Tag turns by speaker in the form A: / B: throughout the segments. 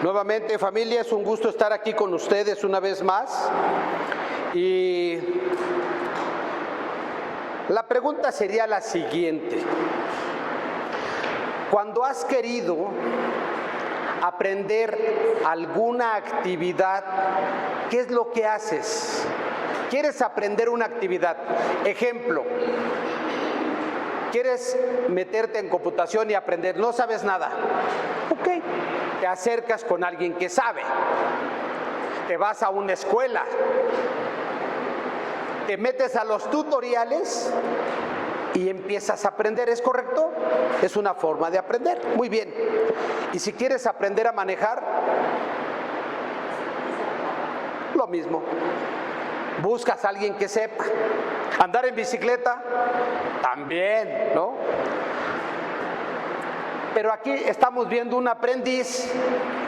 A: Nuevamente, familia, es un gusto estar aquí con ustedes una vez más. Y la pregunta sería la siguiente. Cuando has querido aprender alguna actividad, ¿qué es lo que haces? ¿Quieres aprender una actividad? Ejemplo, ¿quieres meterte en computación y aprender? No sabes nada. Ok, te acercas con alguien que sabe. Te vas a una escuela. Te metes a los tutoriales y empiezas a aprender. ¿Es correcto? Es una forma de aprender. Muy bien. Y si quieres aprender a manejar, lo mismo. Buscas a alguien que sepa. Andar en bicicleta, también, ¿no? Pero aquí estamos viendo un aprendiz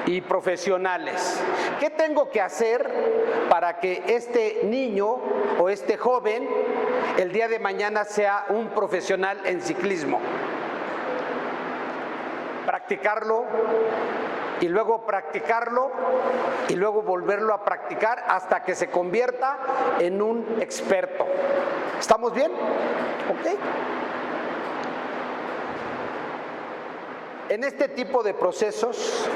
A: y profesionales. ¿Qué tengo que hacer para que este niño o este joven el día de mañana sea un profesional en ciclismo? Practicarlo y luego practicarlo y luego volverlo a practicar hasta que se convierta en un experto. ¿Estamos bien? Ok. En este tipo de procesos,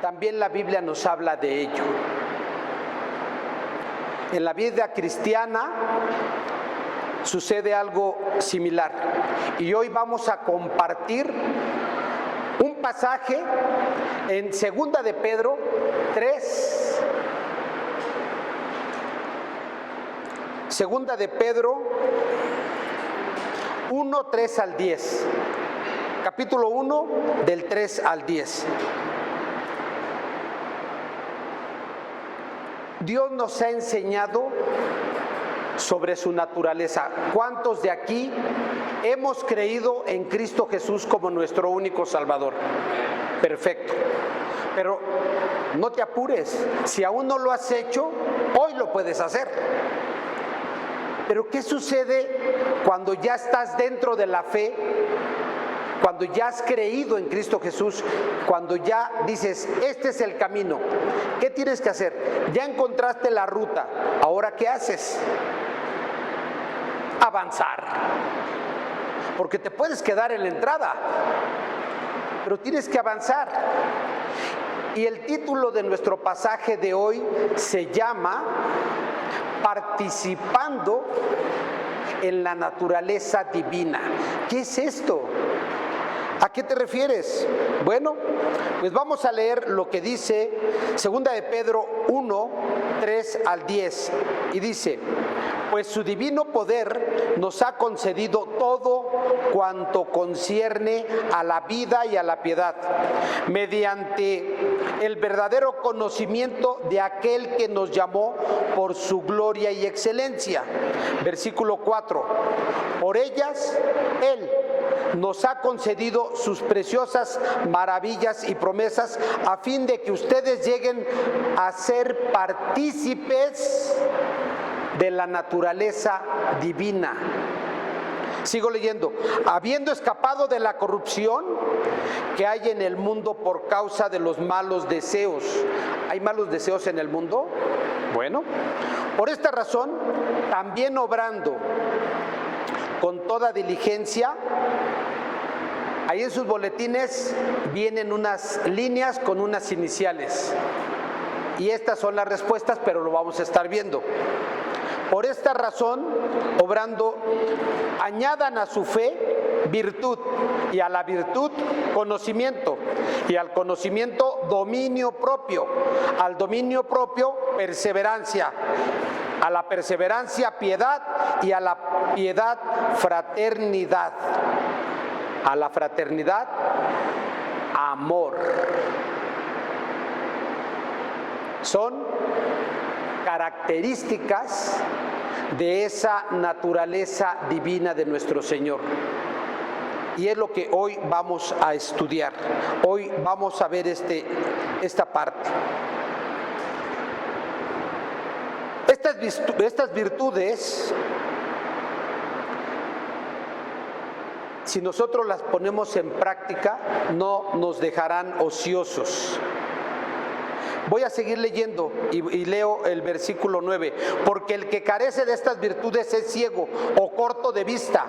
A: también la Biblia nos habla de ello. En la vida cristiana sucede algo similar. Y hoy vamos a compartir un pasaje en 2 de Pedro 3. 2 de Pedro 1, 3 al 10. Capítulo 1, del 3 al 10. Dios nos ha enseñado sobre su naturaleza. ¿Cuántos de aquí hemos creído en Cristo Jesús como nuestro único Salvador? Perfecto. Pero no te apures. Si aún no lo has hecho, hoy lo puedes hacer. Pero ¿qué sucede cuando ya estás dentro de la fe? Cuando ya has creído en Cristo Jesús, cuando ya dices, este es el camino. ¿Qué tienes que hacer? Ya encontraste la ruta. ¿Ahora qué haces? Avanzar. Porque te puedes quedar en la entrada, pero tienes que avanzar. Y el título de nuestro pasaje de hoy se llama Participando en la naturaleza divina. ¿Qué es esto? ¿A qué te refieres? Bueno, pues vamos a leer lo que dice 2 de Pedro 1, 3 al 10. Y dice, pues su divino poder nos ha concedido todo cuanto concierne a la vida y a la piedad, mediante el verdadero conocimiento de aquel que nos llamó por su gloria y excelencia. Versículo 4. Por ellas, Él nos ha concedido sus preciosas maravillas y promesas a fin de que ustedes lleguen a ser partícipes de la naturaleza divina. Sigo leyendo. Habiendo escapado de la corrupción que hay en el mundo por causa de los malos deseos. ¿Hay malos deseos en el mundo? Bueno, por esta razón, también obrando con toda diligencia. Ahí en sus boletines vienen unas líneas con unas iniciales. Y estas son las respuestas, pero lo vamos a estar viendo. Por esta razón, obrando, añadan a su fe virtud, y a la virtud conocimiento, y al conocimiento dominio propio, al dominio propio perseverancia, a la perseverancia piedad, y a la piedad fraternidad, a la fraternidad amor. Son características de esa naturaleza divina de nuestro Señor. Y es lo que hoy vamos a estudiar. Hoy vamos a ver esta parte. Estas virtudes si nosotros las ponemos en práctica, no nos dejarán ociosos. Voy a seguir leyendo y leo el versículo 9. Porque el que carece de estas virtudes es ciego o corto de vista,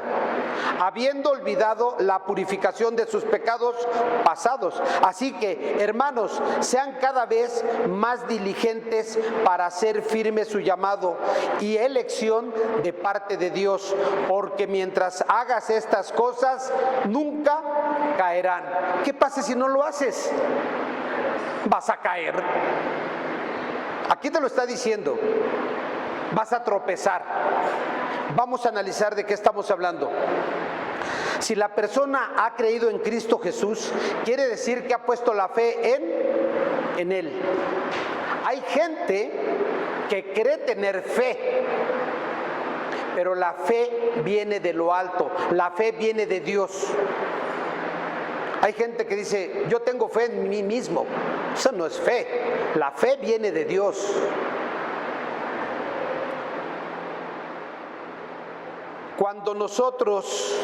A: habiendo olvidado la purificación de sus pecados pasados. Así que, hermanos, sean cada vez más diligentes para hacer firme su llamado y elección de parte de Dios, porque mientras hagas estas cosas, nunca caerán. ¿Qué pasa si no lo haces? Vas a caer. Aquí te lo está diciendo. Vas a tropezar. Vamos a analizar de qué estamos hablando. Si la persona ha creído en Cristo Jesús, quiere decir que ha puesto la fe en Él. Hay gente que cree tener fe, pero la fe viene de lo alto, la fe viene de Dios. Hay gente que dice, yo tengo fe en mí mismo. Eso no es fe. La fe viene de Dios. Cuando nosotros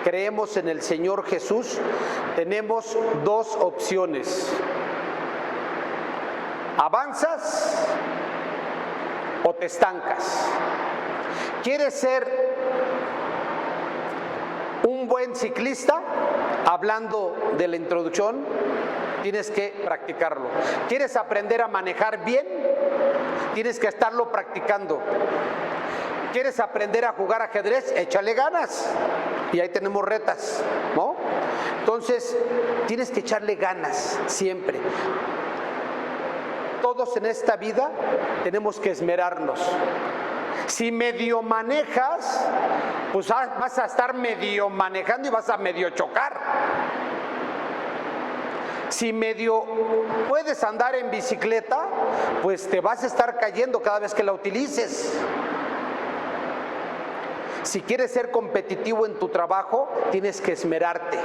A: creemos en el Señor Jesús, tenemos dos opciones. ¿Avanzas o te estancas? ¿Quieres ser un buen ciclista? Hablando de la introducción, tienes que practicarlo. ¿Quieres aprender a manejar bien? Tienes que estarlo practicando. ¿Quieres aprender a jugar ajedrez? Échale ganas. Y ahí tenemos retas, ¿no? Entonces, tienes que echarle ganas siempre. Todos en esta vida tenemos que esmerarnos. Si medio manejas, pues vas a estar medio manejando y vas a medio chocar. Si medio puedes andar en bicicleta, pues te vas a estar cayendo cada vez que la utilices. Si quieres ser competitivo en tu trabajo, tienes que esmerarte.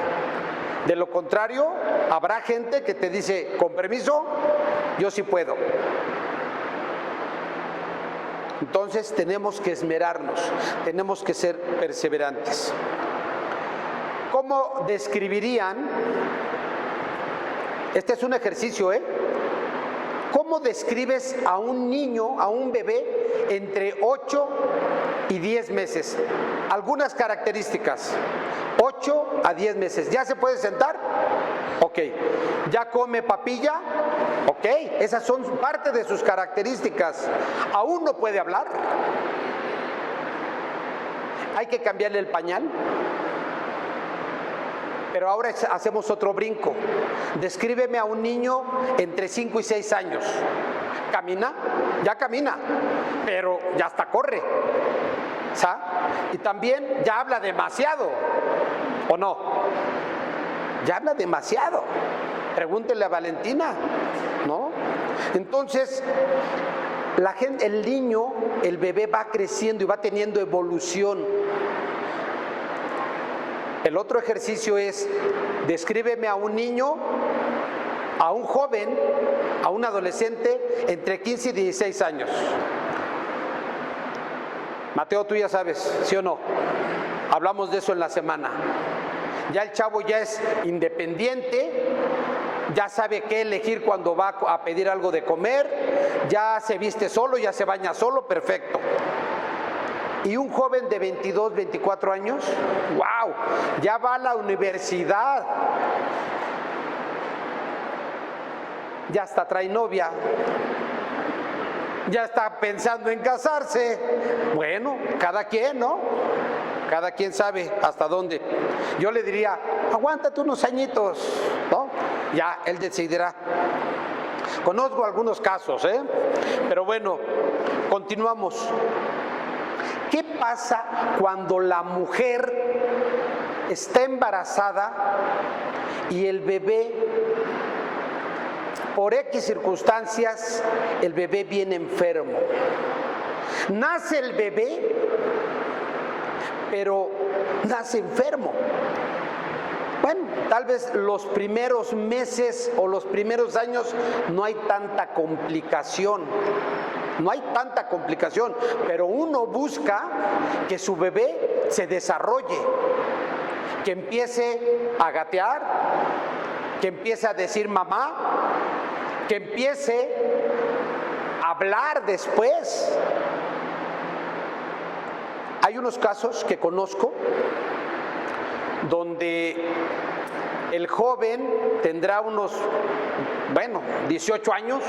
A: De lo contrario, habrá gente que te dice, con permiso, yo sí puedo. Entonces tenemos que esmerarnos, tenemos que ser perseverantes. ¿Cómo describirían? Este es un ejercicio, ¿Cómo describes a un niño, a un bebé entre 8 y 10 meses? Algunas características. 8 a 10 meses. ¿Ya se puede sentar? Ok. ¿Ya come papilla? Ok. Esas son parte de sus características. ¿Aún no puede hablar? ¿Hay que cambiarle el pañal? Pero ahora hacemos otro brinco. Descríbeme a un niño entre 5 y 6 años. ¿Camina? Ya camina, pero ya hasta corre. ¿Sabes? Y también ya habla demasiado, ¿o no? Ya habla demasiado. Pregúntele a Valentina, ¿no? Entonces, la gente, el niño, el bebé va creciendo y va teniendo evolución. El otro ejercicio es, descríbeme a un niño, a un joven, a un adolescente entre 15 y 16 años. Mateo, tú ya sabes, ¿sí o no? Hablamos de eso en la semana. Ya el chavo ya es independiente, ya sabe qué elegir cuando va a pedir algo de comer, ya se viste solo, ya se baña solo, perfecto. Y un joven de 22, 24 años, ¡wow! Ya va a la universidad. Ya hasta trae novia. Ya está pensando en casarse. Bueno, cada quien, ¿no? Cada quien sabe hasta dónde. Yo le diría, aguántate unos añitos, ¿no? Ya él decidirá. Conozco algunos casos, pero bueno, continuamos. ¿Qué pasa cuando la mujer está embarazada y el bebé, por X circunstancias, el bebé viene enfermo? Nace el bebé, pero nace enfermo. Bueno, tal vez los primeros meses o los primeros años no hay tanta complicación. No hay tanta complicación, pero uno busca que su bebé se desarrolle. que empiece a gatear, que empiece a decir mamá, que empiece a hablar después. Hay unos casos que conozco donde el joven tendrá unos, 18 años,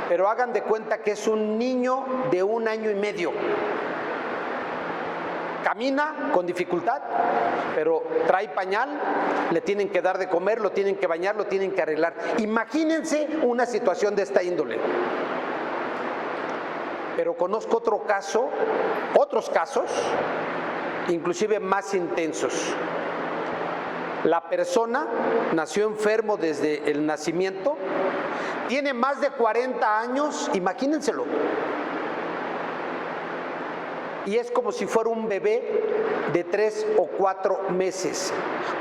A: pero hagan de cuenta que es un niño de 1 año y medio. Camina con dificultad, pero trae pañal, le tienen que dar de comer, lo tienen que bañar, lo tienen que arreglar. Imagínense una situación de esta índole. Pero conozco otros casos, inclusive más intensos. La persona nació enfermo desde el nacimiento, tiene más de 40 años, imagínenselo. Y es como si fuera un bebé de 3 o 4 meses.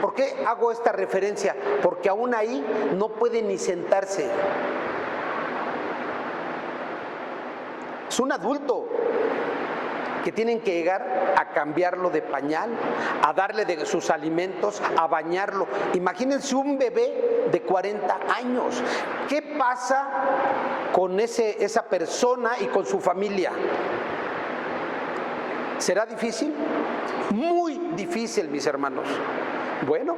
A: ¿Por qué hago esta referencia? Porque aún ahí no puede ni sentarse. Es un adulto que tienen que llegar a cambiarlo de pañal, a darle de sus alimentos, a bañarlo. Imagínense un bebé de 40 años. ¿Qué pasa con esa persona y con su familia? ¿Será difícil? Muy difícil, mis hermanos. Bueno,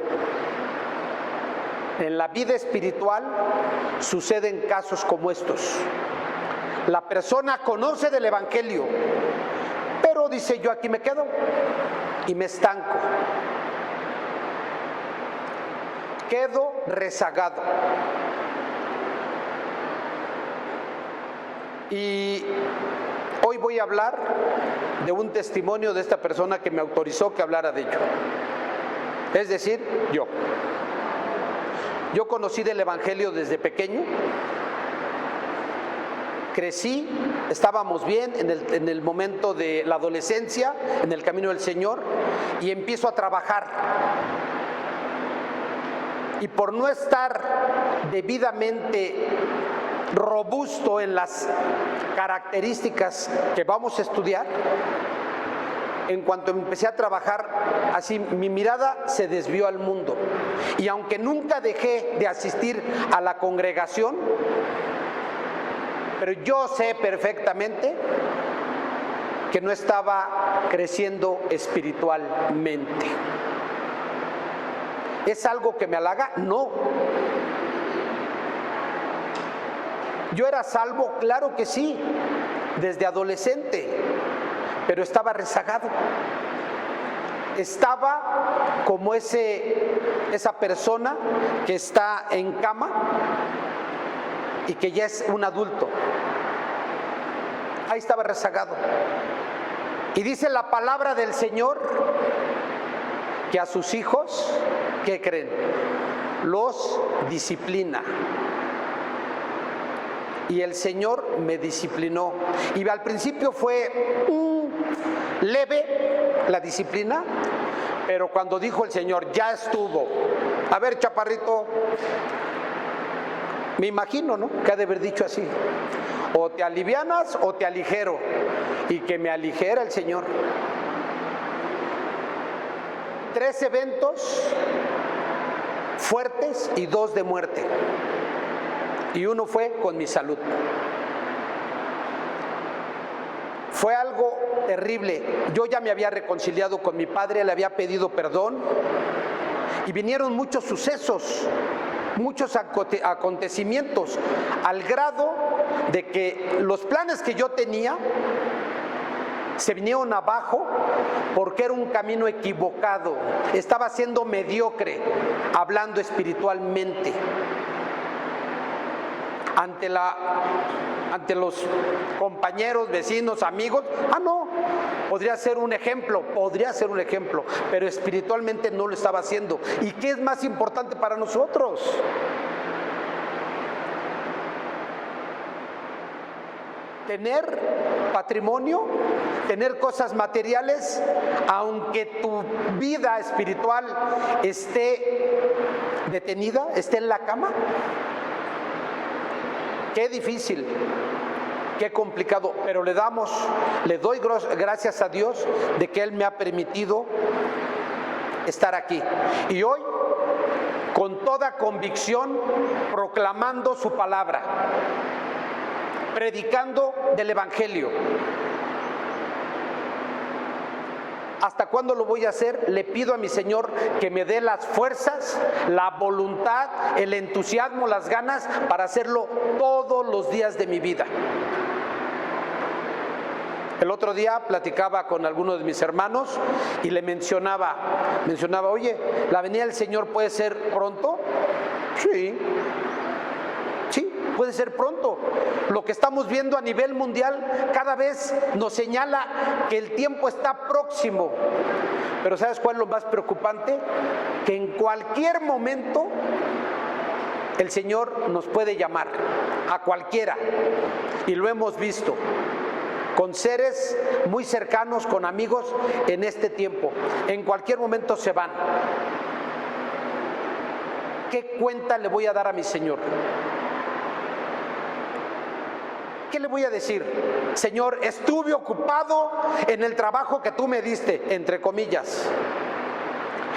A: en la vida espiritual suceden casos como estos. La persona conoce del Evangelio, pero dice: yo aquí me quedo y me estanco. Quedo rezagado. Y hoy voy a hablar de un testimonio de esta persona que me autorizó que hablara de ello. Es decir, yo. Yo conocí del Evangelio desde pequeño. Crecí, estábamos bien en el momento de la adolescencia, en el camino del Señor, y empiezo a trabajar. Y por no estar debidamente robusto en las características que vamos a estudiar, en cuanto empecé a trabajar, así mi mirada se desvió al mundo. Y aunque nunca dejé de asistir a la congregación, pero yo sé perfectamente que no estaba creciendo espiritualmente. ¿Es algo que me halaga? No. ¿Yo era salvo? Claro que sí, desde adolescente, pero estaba rezagado. Estaba como esa persona que está en cama y que ya es un adulto. Ahí estaba rezagado. Y dice la palabra del Señor que a sus hijos, ¿qué creen? Los disciplina. Y el Señor me disciplinó. Y al principio fue leve la disciplina, pero cuando dijo el Señor, ya estuvo. A ver, chaparrito, me imagino, ¿no?, que ha de haber dicho así: o te alivianas o te aligero. Y que me aligera el Señor. 3 eventos fuertes y 2 de muerte. Y uno fue con mi salud. Fue algo terrible. Yo ya me había reconciliado con mi padre, le había pedido perdón, y vinieron muchos sucesos, muchos acontecimientos, al grado de que los planes que yo tenía se vinieron abajo porque era un camino equivocado. Estaba siendo mediocre, hablando espiritualmente. Ante los compañeros, vecinos, amigos, no, podría ser un ejemplo, pero espiritualmente no lo estaba haciendo. ¿Y qué es más importante para nosotros? Tener patrimonio, tener cosas materiales, aunque tu vida espiritual esté detenida, esté en la cama. Qué difícil, qué complicado, pero le doy gracias a Dios de que Él me ha permitido estar aquí. Y hoy, con toda convicción, proclamando su palabra, predicando del Evangelio. ¿Hasta cuándo lo voy a hacer? Le pido a mi Señor que me dé las fuerzas, la voluntad, el entusiasmo, las ganas para hacerlo todos los días de mi vida. El otro día platicaba con algunos de mis hermanos y le mencionaba, oye, ¿la venida del Señor puede ser pronto? Sí, puede ser pronto. Lo que estamos viendo a nivel mundial cada vez nos señala que el tiempo está próximo. Pero ¿sabes cuál es lo más preocupante? Que en cualquier momento el Señor nos puede llamar, a cualquiera. Y lo hemos visto con seres muy cercanos, con amigos en este tiempo. En cualquier momento se van. ¿Qué cuenta le voy a dar a mi Señor? ¿Qué le voy a decir? Señor, estuve ocupado en el trabajo que tú me diste, entre comillas.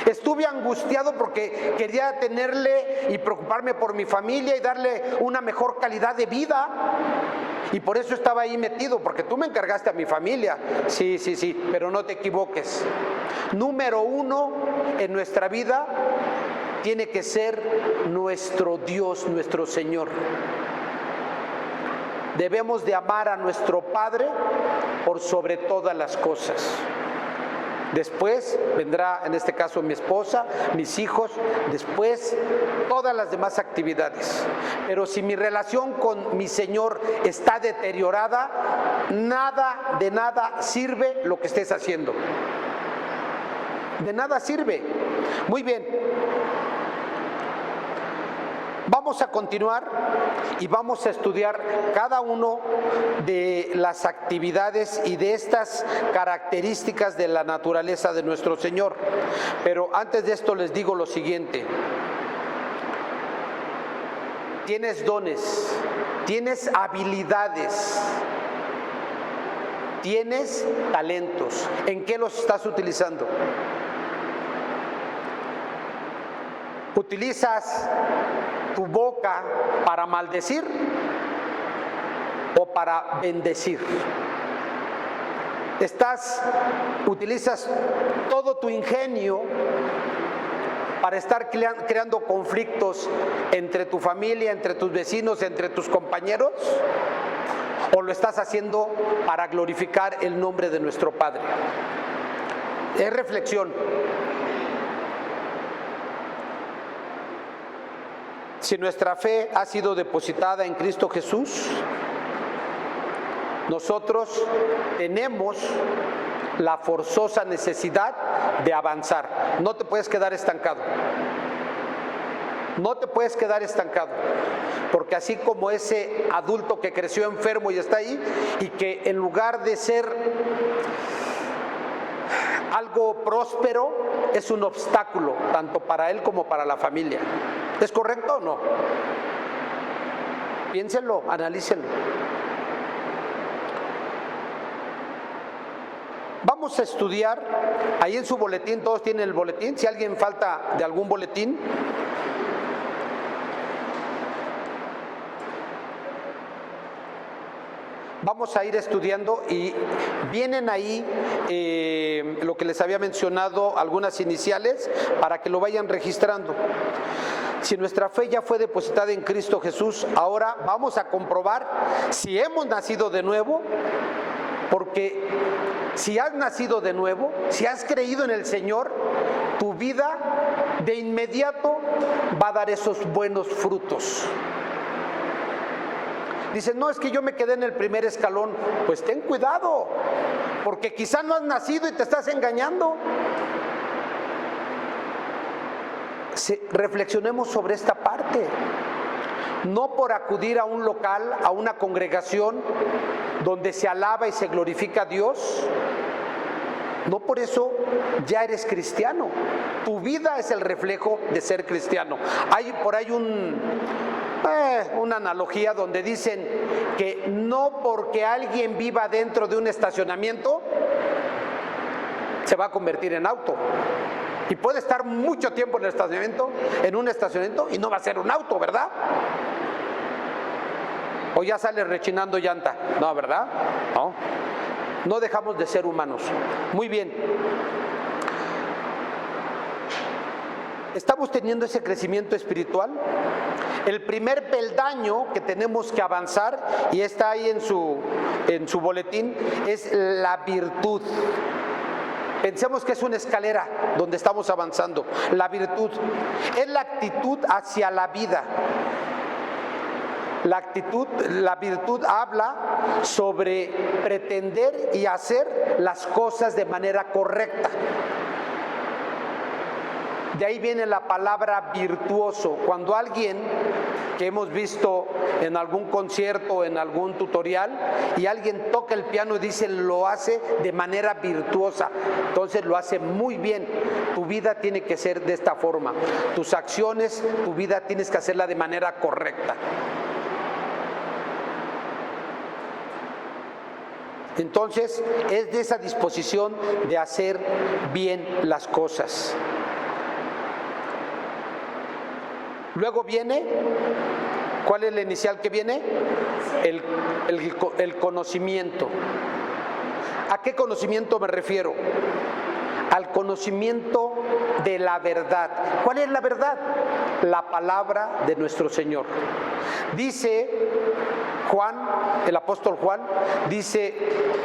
A: Estuve angustiado porque quería tenerle y preocuparme por mi familia y darle una mejor calidad de vida. Y por eso estaba ahí metido, porque tú me encargaste a mi familia. Sí, pero no te equivoques. Número uno en nuestra vida tiene que ser nuestro Dios, nuestro Señor. Debemos de amar a nuestro Padre por sobre todas las cosas. Después vendrá, en este caso, mi esposa, mis hijos, después todas las demás actividades. Pero si mi relación con mi Señor está deteriorada, de nada sirve lo que estés haciendo. De nada sirve. Muy bien. Vamos a continuar y vamos a estudiar cada uno de las actividades y de estas características de la naturaleza de nuestro Señor. Pero antes de esto les digo lo siguiente. Tienes dones, tienes habilidades, tienes talentos. ¿En qué los estás utilizando? ¿Utilizas tu boca para maldecir o para bendecir? ¿Utilizas todo tu ingenio para estar creando conflictos entre tu familia, entre tus vecinos, entre tus compañeros? ¿O lo estás haciendo para glorificar el nombre de nuestro Padre? Es reflexión. Si nuestra fe ha sido depositada en Cristo Jesús, nosotros tenemos la forzosa necesidad de avanzar. No te puedes quedar estancado. No te puedes quedar estancado. Porque así como ese adulto que creció enfermo y está ahí, y que en lugar de ser algo próspero, es un obstáculo, tanto para él como para la familia. ¿Es correcto o no? Piénsenlo, analícenlo. Vamos a estudiar, ahí en su boletín, todos tienen el boletín, si alguien falta de algún boletín. Vamos a ir estudiando y vienen ahí lo que les había mencionado, algunas iniciales, para que lo vayan registrando. Si nuestra fe ya fue depositada en Cristo Jesús, ahora vamos a comprobar si hemos nacido de nuevo, porque si has nacido de nuevo, si has creído en el Señor, tu vida de inmediato va a dar esos buenos frutos. Dicen, no, es que yo me quedé en el primer escalón. Pues ten cuidado, porque quizá no has nacido y te estás engañando. Reflexionemos sobre esta parte. No por acudir a un local, a una congregación donde se alaba y se glorifica a Dios, no por eso ya eres cristiano. Tu vida es el reflejo de ser cristiano. Hay por ahí una analogía donde dicen que no porque alguien viva dentro de un estacionamiento se va a convertir en auto. Y puede estar mucho tiempo en un estacionamiento, y no va a ser un auto, ¿verdad? O ya sale rechinando llanta. No, ¿verdad? No. No dejamos de ser humanos. Muy bien. ¿Estamos teniendo ese crecimiento espiritual? El primer peldaño que tenemos que avanzar, y está ahí en su boletín, es la virtud. Pensemos que es una escalera donde estamos avanzando. La virtud es la actitud hacia la vida. La virtud habla sobre pretender y hacer las cosas de manera correcta. De ahí viene la palabra virtuoso. Cuando alguien que hemos visto en algún concierto, en algún tutorial, y alguien toca el piano y dice lo hace de manera virtuosa, entonces lo hace muy bien. Tu vida tiene que ser de esta forma. Tus acciones, tu vida tienes que hacerla de manera correcta. Entonces, es de esa disposición de hacer bien las cosas. Luego viene, ¿cuál es la inicial que viene? El conocimiento. ¿A qué conocimiento me refiero? Al conocimiento de la verdad. ¿Cuál es la verdad? La palabra de nuestro Señor. Dice Juan, el apóstol Juan, dice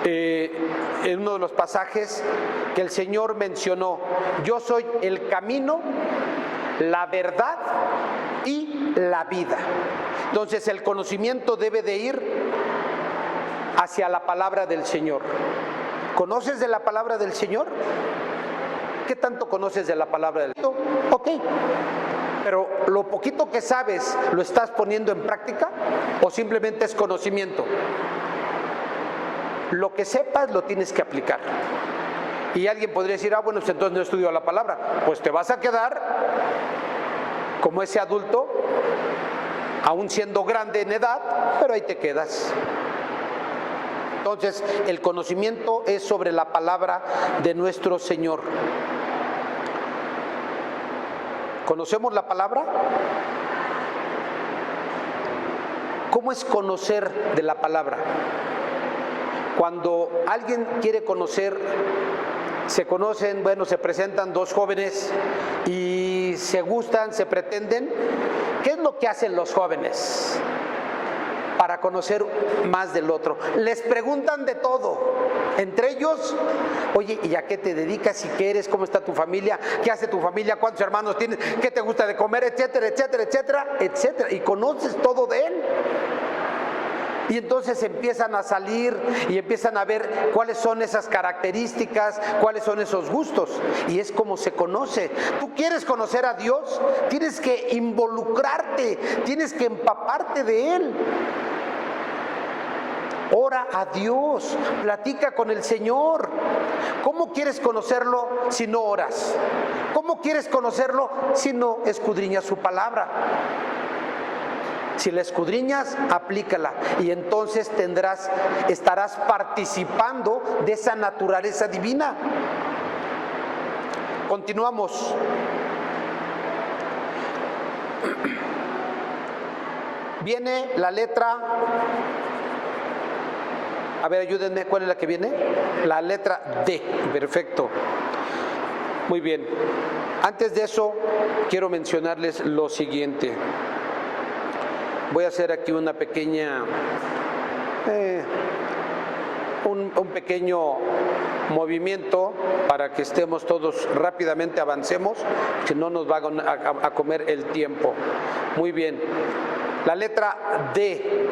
A: en uno de los pasajes que el Señor mencionó: yo soy el camino, la verdad y la vida. Entonces el conocimiento debe de ir hacia la palabra del Señor. ¿Conoces de la palabra del Señor? ¿Qué tanto conoces de la palabra del Señor? Ok, pero lo poquito que sabes, ¿lo estás poniendo en práctica o simplemente es conocimiento? Lo que sepas lo tienes que aplicar. Y alguien podría decir: bueno, pues entonces no estudio la palabra. Pues te vas a quedar como ese adulto, aún siendo grande en edad, pero ahí te quedas. Entonces, el conocimiento es sobre la palabra de nuestro Señor. ¿Conocemos la palabra? ¿Cómo es conocer de la palabra? Cuando alguien quiere conocer, se conocen, se presentan dos jóvenes y se gustan, se pretenden. ¿Qué es lo que hacen los jóvenes para conocer más del otro? Les preguntan de todo. Entre ellos: oye, ¿y a qué te dedicas? ¿Y qué eres? ¿Cómo está tu familia? ¿Qué hace tu familia? ¿Cuántos hermanos tienes? ¿Qué te gusta de comer? Etcétera, etcétera, etcétera, etcétera. Y conoces todo de él. Y entonces empiezan a salir y empiezan a ver cuáles son esas características, cuáles son esos gustos. Y es como se conoce. Tú quieres conocer a Dios, tienes que involucrarte, tienes que empaparte de Él. Ora a Dios, platica con el Señor. ¿Cómo quieres conocerlo si no oras? ¿Cómo quieres conocerlo si no escudriñas su palabra? Si la escudriñas, aplícala, y entonces estarás participando de esa naturaleza divina. Continuamos. Viene la letra, a ver, ayúdenme, ¿cuál es la que viene? La letra D, perfecto. Muy bien. Antes de eso, quiero mencionarles lo siguiente. Voy a hacer aquí una pequeña, un pequeño movimiento para que estemos todos rápidamente, avancemos, si no nos va a comer el tiempo. Muy bien. La letra D.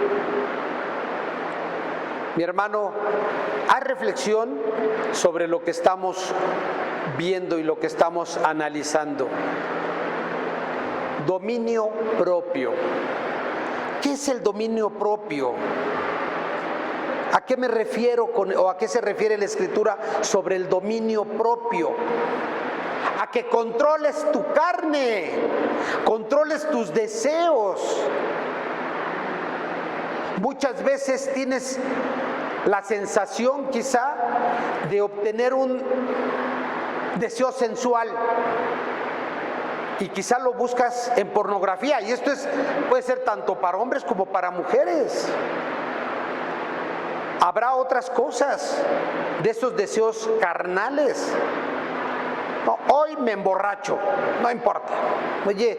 A: Mi hermano, haz reflexión sobre lo que estamos viendo y lo que estamos analizando. Dominio propio. ¿Qué es el dominio propio? ¿A qué me refiero o a qué se refiere la Escritura sobre el dominio propio? A que controles tu carne, controles tus deseos. Muchas veces tienes la sensación quizá de obtener deseo sensual. Y quizá lo buscas en pornografía. Y esto puede ser tanto para hombres como para mujeres. Habrá otras cosas de esos deseos carnales. No, hoy me emborracho, no importa. Oye,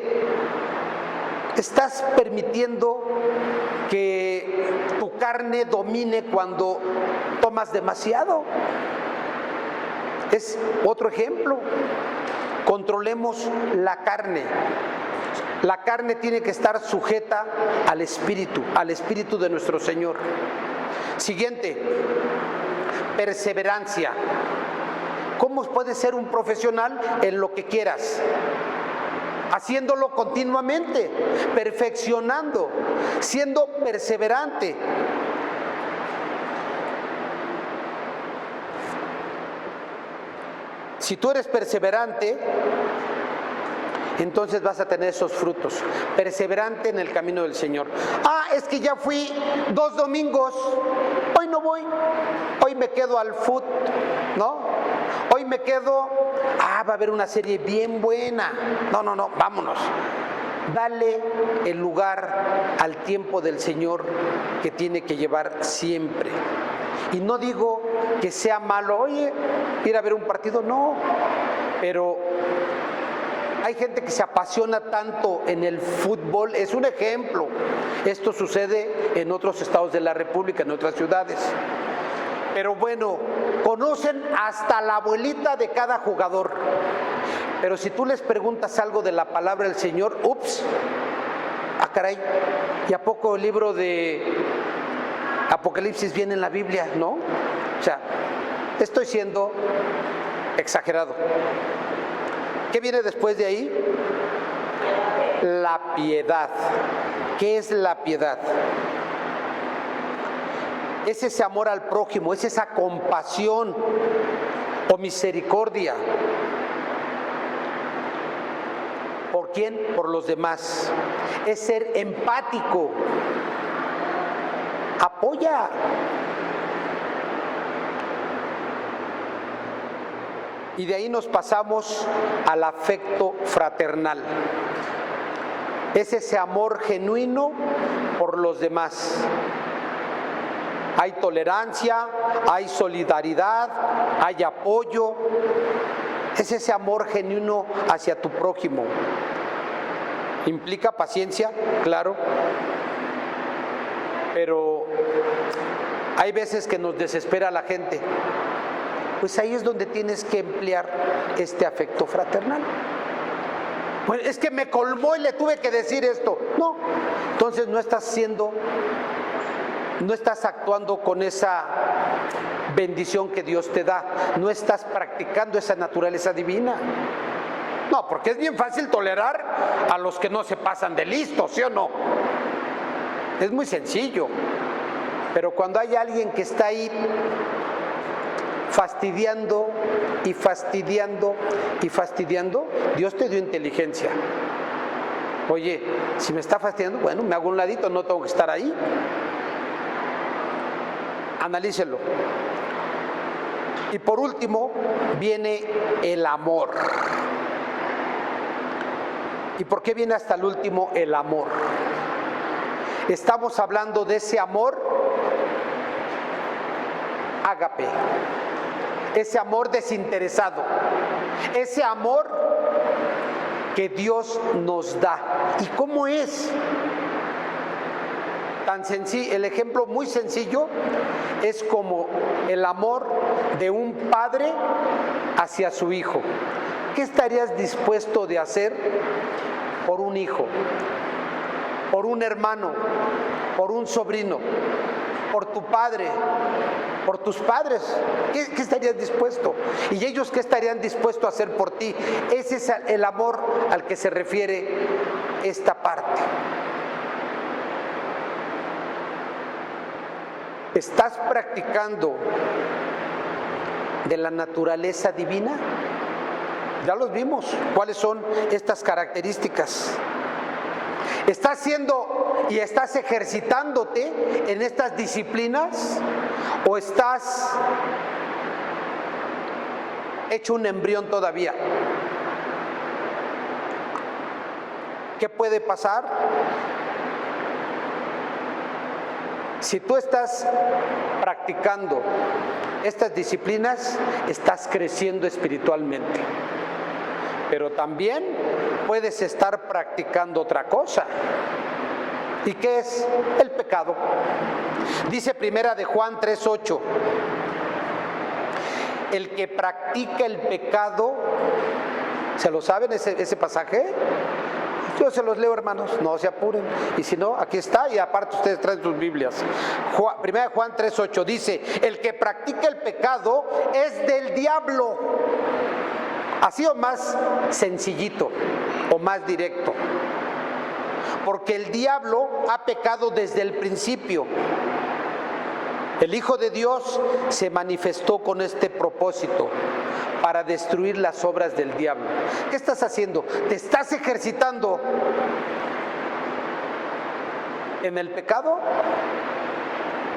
A: estás permitiendo que tu carne domine cuando tomas demasiado. Es otro ejemplo. Controlemos la carne. La carne tiene que estar sujeta al Espíritu de nuestro Señor. Siguiente, perseverancia. ¿Cómo puedes ser un profesional en lo que quieras? Haciéndolo continuamente, perfeccionando, siendo perseverante. Si tú eres perseverante, entonces vas a tener esos frutos. Perseverante en el camino del Señor. Es que ya fui 2 domingos, hoy no voy, hoy me quedo al fútbol, ¿no? Hoy me quedo, va a haber una serie bien buena. No, vámonos. Dale el lugar al tiempo del Señor que tiene que llevar siempre. Y no digo que sea malo, oye, ir a ver un partido, no, pero hay gente que se apasiona tanto en el fútbol, es un ejemplo. Esto sucede en otros estados de la República, en otras ciudades. Pero bueno, conocen hasta la abuelita de cada jugador. Pero si tú les preguntas algo de la palabra del Señor, caray, ¿y a poco el libro de Apocalipsis viene en la Biblia? ¿No? O sea, estoy siendo exagerado. ¿Qué viene después de ahí? La piedad. ¿Qué es la piedad? Es ese amor al prójimo, es esa compasión o misericordia. ¿Por quién? Por los demás. Es ser empático. Apoya. Y de ahí nos pasamos al afecto fraternal. Es ese amor genuino por los demás. Hay tolerancia, hay solidaridad, hay apoyo. Es ese amor genuino hacia tu prójimo. ¿Implica paciencia? Claro. Pero hay veces que nos desespera la gente. Pues ahí es donde tienes que emplear este afecto fraternal. Pues es que me colmó y le tuve que decir esto. No, entonces no estás actuando con esa bendición que Dios te da. No estás practicando esa naturaleza divina. No, porque es bien fácil tolerar a los que no se pasan de listos, ¿sí o no? Es muy sencillo. Pero cuando hay alguien que está ahí fastidiando y fastidiando y fastidiando, Dios te dio inteligencia. Oye, si me está fastidiando, bueno, me hago un ladito, no tengo que estar ahí. Analícelo. Y por último viene el amor. ¿Y por qué viene hasta el último el amor? Estamos hablando de ese amor ágape, ese amor desinteresado, ese amor que Dios nos da. ¿Y cómo es? Tan sencillo, el ejemplo muy sencillo es como el amor de un padre hacia su hijo. ¿Qué estarías dispuesto de hacer por un hijo, por un hermano, por un sobrino, por tu padre, por tus padres? ¿Qué estarías dispuesto? ¿Y ellos qué estarían dispuestos a hacer por ti? Ese es el amor al que se refiere esta parte. ¿Estás practicando de la naturaleza divina? Ya los vimos. ¿Cuáles son estas características? ¿Estás haciendo y estás ejercitándote en estas disciplinas? ¿O estás hecho un embrión todavía. ¿Qué puede pasar? Si tú estás practicando estas disciplinas, estás creciendo espiritualmente. Pero también puedes estar practicando otra cosa. ¿Y qué es? El pecado. Dice Primera de Juan 3:8. El que practica el pecado, ¿se lo saben ese pasaje? Yo se los leo, hermanos, no se apuren. Y si no, aquí está, y aparte ustedes traen sus Biblias. Primera de Juan 3:8 dice: el que practica el pecado es del diablo. Así o más sencillito, o más directo. Porque el diablo ha pecado desde el principio. El Hijo de Dios se manifestó con este propósito, para destruir las obras del diablo. ¿Qué estás haciendo? ¿Te estás ejercitando en el pecado?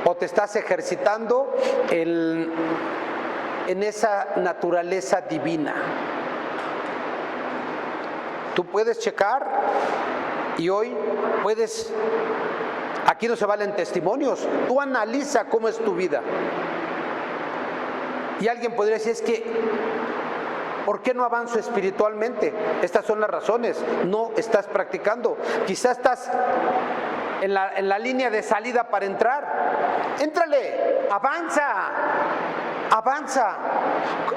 A: ¿O te estás ejercitando en esa naturaleza divina? Tú puedes checar, y hoy puedes, aquí no se valen testimonios, tú analiza cómo es tu vida. Y alguien podría decir, es que, ¿por qué no avanzo espiritualmente? Estas son las razones. No estás practicando. Quizás estás en la línea de salida para entrar. Éntrale, avanza, avanza.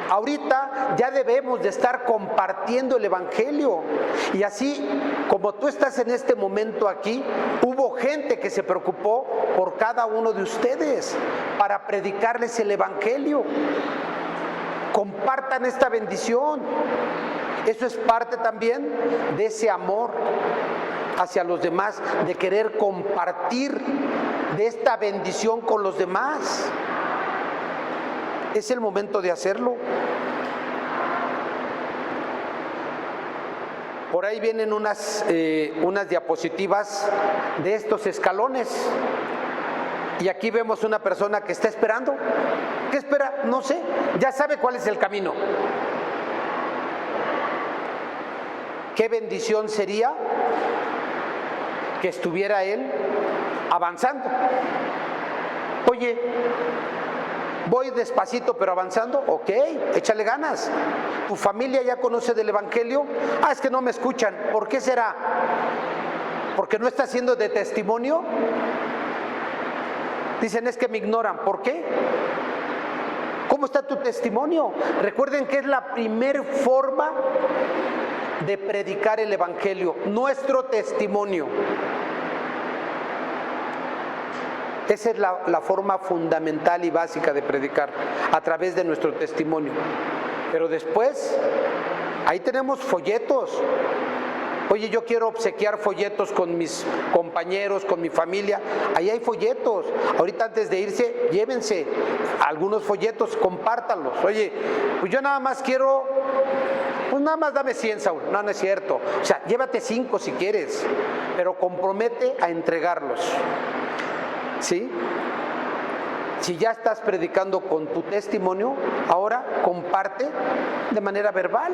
A: Ahorita ya debemos de estar compartiendo el Evangelio. Y así como tú estás en este momento aquí, hubo gente que se preocupó por cada uno de ustedes para predicarles el Evangelio. Compartan esta bendición. Eso es parte también de ese amor hacia los demás, de querer compartir de esta bendición con los demás. Es el momento de hacerlo. Por ahí vienen unas diapositivas de estos escalones. Y aquí vemos una persona que está esperando. ¿Qué espera? No sé. Ya sabe cuál es el camino. Qué bendición sería que estuviera él avanzando. Oye, voy despacito pero avanzando. Ok, échale ganas. ¿Tu familia ya conoce del Evangelio? Es que no me escuchan. ¿Por qué será? ¿Porque no está haciendo de testimonio? Dicen, es que me ignoran. ¿Por qué? ¿Cómo está tu testimonio? Recuerden que es la primer forma de predicar el Evangelio, nuestro testimonio. Esa es la forma fundamental y básica de predicar, a través de nuestro testimonio. Pero después, ahí tenemos folletos. Oye, yo quiero obsequiar folletos con mis compañeros, con mi familia. Ahí hay folletos. Ahorita antes de irse, llévense algunos folletos, compártanlos. Oye, pues yo nada más quiero, pues nada más dame 100, Saúl. No, no es cierto. O sea, llévate 5 si quieres, pero compromete a entregarlos. ¿Sí? Si ya estás predicando con tu testimonio, ahora comparte de manera verbal.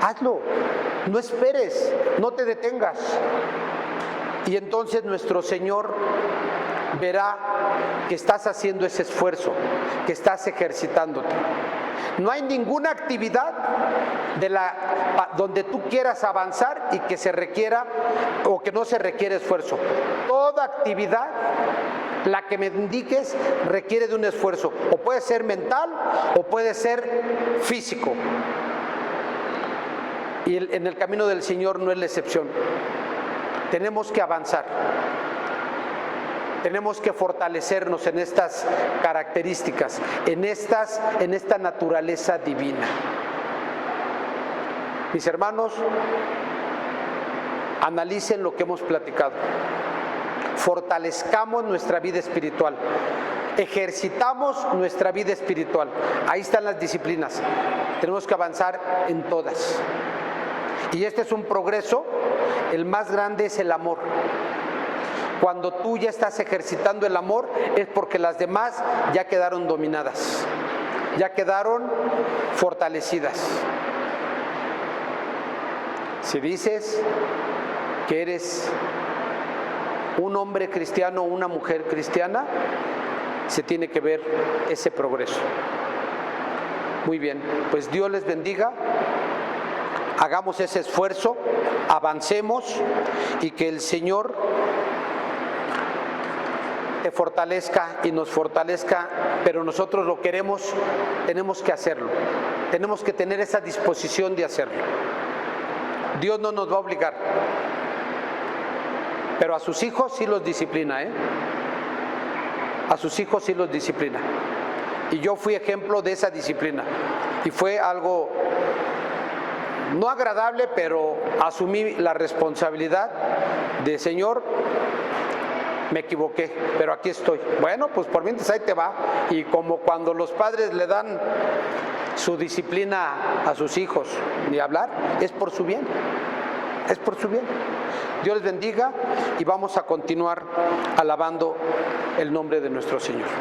A: Hazlo, no esperes, no te detengas. Y entonces nuestro Señor verá que estás haciendo ese esfuerzo, que estás ejercitándote. No hay ninguna actividad donde tú quieras avanzar y que se requiera o que no se requiere esfuerzo. Toda actividad, la que me indiques, requiere de un esfuerzo. O puede ser mental o puede ser físico. Y en el camino del Señor no es la excepción. Tenemos que avanzar. Tenemos que fortalecernos en estas características, en esta naturaleza divina. Mis hermanos, analicen lo que hemos platicado. Fortalezcamos nuestra vida espiritual. Ejercitamos nuestra vida espiritual. Ahí están las disciplinas. Tenemos que avanzar en todas. Y este es un progreso. El más grande es el amor. Cuando tú ya estás ejercitando el amor, es porque las demás ya quedaron dominadas. ya quedaron fortalecidas. Si dices que eres un hombre cristiano o una mujer cristiana, se tiene que ver ese progreso. Muy bien, pues Dios les bendiga. Hagamos ese esfuerzo, avancemos y que el Señor te fortalezca y nos fortalezca, pero nosotros lo queremos, tenemos que hacerlo. Tenemos que tener esa disposición de hacerlo. Dios no nos va a obligar, pero a sus hijos sí los disciplina, A sus hijos sí los disciplina. Y yo fui ejemplo de esa disciplina. Y fue algo no agradable, pero asumí la responsabilidad de Señor, me equivoqué, pero aquí estoy. Bueno, pues por mientras ahí te va. Y como cuando los padres le dan su disciplina a sus hijos, ni hablar, es por su bien. Es por su bien. Dios les bendiga y vamos a continuar alabando el nombre de nuestro Señor.